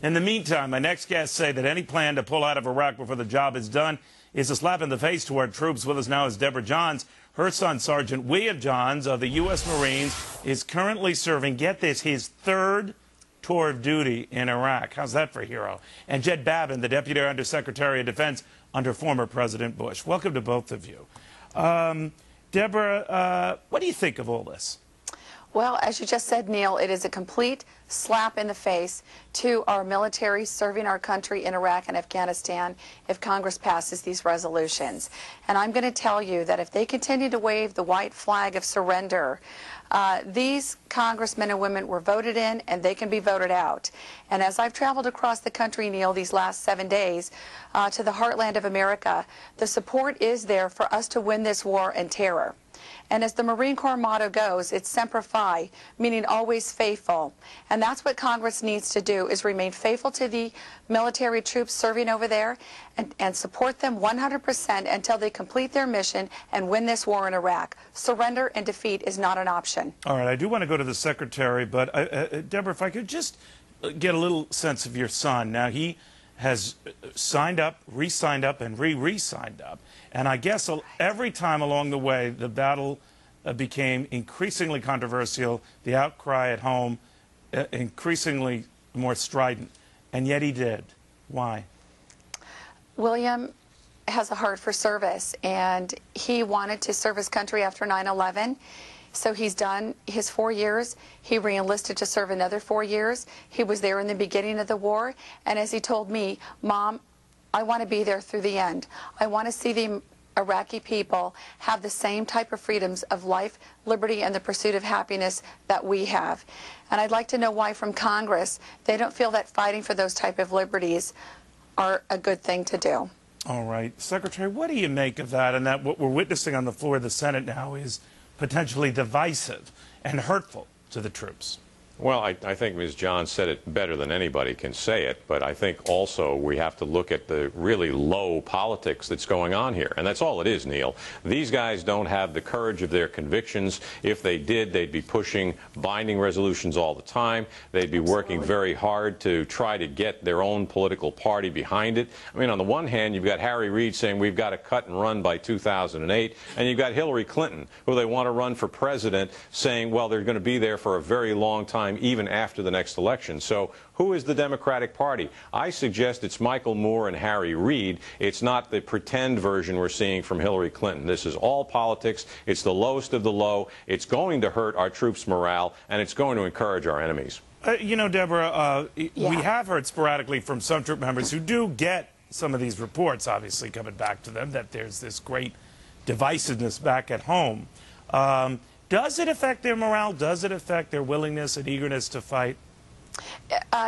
In the meantime, my next guests say that any plan to pull out of Iraq before the job is done is a slap in the face to our troops. With us now is Deborah Johns. Her son, Sergeant William Johns of the U.S. Marines, is currently serving, get this, his third tour of duty in Iraq. How's that for a hero? And Jed Babin, the Deputy Undersecretary of Defense under former President Bush. Welcome to both of you. Deborah, what do you think of all this? Well, as you just said, Neil, it is a complete slap in the face to our military serving our country in Iraq and Afghanistan if Congress passes these resolutions. And I'm going to tell you that if they continue to wave the white flag of surrender, these congressmen and women were voted in and they can be voted out. And as I've traveled across the country, Neil, these last 7 days to the heartland of America, the support is there for us to win this war on terror. And as the Marine Corps motto goes, it's Semper Fi, meaning always faithful. And that's what Congress needs to do, is remain faithful to the military troops serving over there and support them 100% until they complete their mission and win this war in Iraq. Surrender and defeat is not an option. All right, I do want to go to the Secretary, but Deborah, if I could just get a little sense of your son. Now, he has signed up, re-signed up, and re-signed up. And I guess every time along the way, the battle became increasingly controversial, the outcry at home increasingly more strident. And yet he did. Why? William has a heart for service, and he wanted to serve his country after 9/11. So he's done his 4 years. He re-enlisted to serve another 4 years. He was there in the beginning of the war. And as he told me, Mom, I want to be there through the end. I want to see the Iraqi people have the same type of freedoms of life, liberty, and the pursuit of happiness that we have. And I'd like to know why from Congress they don't feel that fighting for those type of liberties are a good thing to do. All right. Secretary, what do you make of that? And that what we're witnessing on the floor of the Senate now is potentially divisive and hurtful to the troops? Well, I think Ms. Johns said it better than anybody can say it, but I think also we have to look at the really low politics that's going on here. And that's all it is, Neil. These guys don't have the courage of their convictions. If they did, they'd be pushing binding resolutions all the time. They'd be working very hard to try to get their own political party behind it. I mean, on the one hand, you've got Harry Reid saying we've got to cut and run by 2008, and you've got Hillary Clinton, who they want to run for president, saying, well, they're going to be there for a very long time, even after the next election. So who is the Democratic Party? I suggest it's Michael Moore and Harry Reid. It's not the pretend version we're seeing from Hillary Clinton. This is all politics. It's the lowest of the low. It's going to hurt our troops' morale, and it's going to encourage our enemies. You know, Deborah, we have heard sporadically from some troop members who do get some of these reports, obviously coming back to them, that there's this great divisiveness back at home. Does it affect their morale? Does it affect their willingness and eagerness to fight?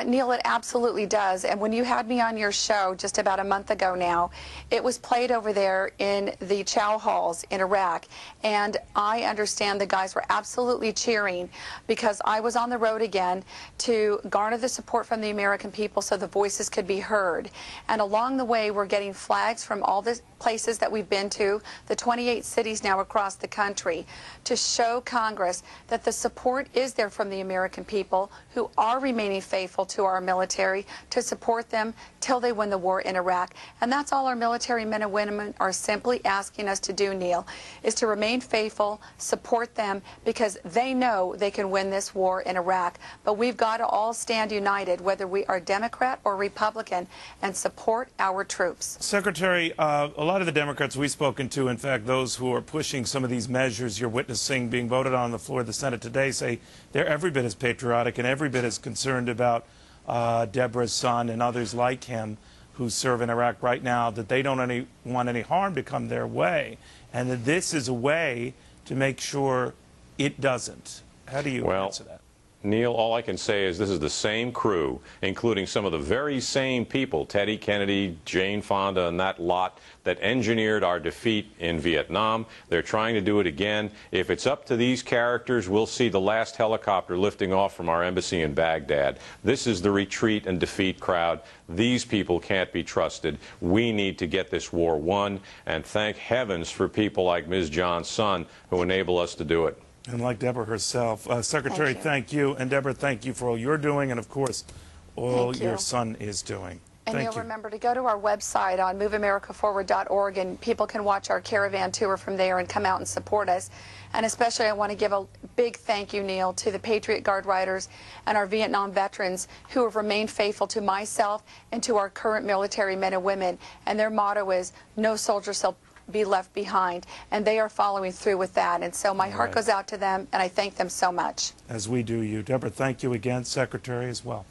Neil, it absolutely does. And when you had me on your show just about a month ago now, it was played over there in the chow halls in Iraq. And I understand the guys were absolutely cheering because I was on the road again to garner the support from the American people so the voices could be heard. And along the way, we're getting flags from all the places that we've been to, the 28 cities now across the country, to show Congress that the support is there from the American people who are remaining faithful to our military, to support them till they win the war in Iraq. And that's all our military men and women are simply asking us to do, Neil, is to remain faithful, support them, because they know they can win this war in Iraq. But we've got to all stand united, whether we are Democrat or Republican, and support our troops. Secretary, a lot of the Democrats we've spoken to, in fact, those who are pushing some of these measures you're witnessing being voted on the floor of the Senate today, say they're every bit as patriotic and every bit as concerned about Deborah's son and others like him who serve in Iraq right now, that they don't want any harm to come their way, and that this is a way to make sure it doesn't. How do you answer that? Neil, all I can say is this is the same crew, including some of the very same people, Teddy Kennedy, Jane Fonda, and that lot that engineered our defeat in Vietnam. They're trying to do it again. If it's up to these characters, we'll see the last helicopter lifting off from our embassy in Baghdad. This is the retreat and defeat crowd. These people can't be trusted. We need to get this war won, and thank heavens for people like Ms. Johns' son who enable us to do it. And like Deborah herself. Secretary, thank you. And Deborah, thank you for all you're doing and, of course, all Thank you. your son is doing. And Thank you'll you. remember to go to our website on moveamericaforward.org, and people can watch our caravan tour from there and come out and support us. And especially I want to give a big thank you, Neil, to the Patriot Guard riders and our Vietnam veterans who have remained faithful to myself and to our current military men and women. And their motto is, no soldier shall be left behind. And they are following through with that. And so my heart goes out to them, and I thank them so much. As we do you. Deborah, thank you again, Secretary, as well.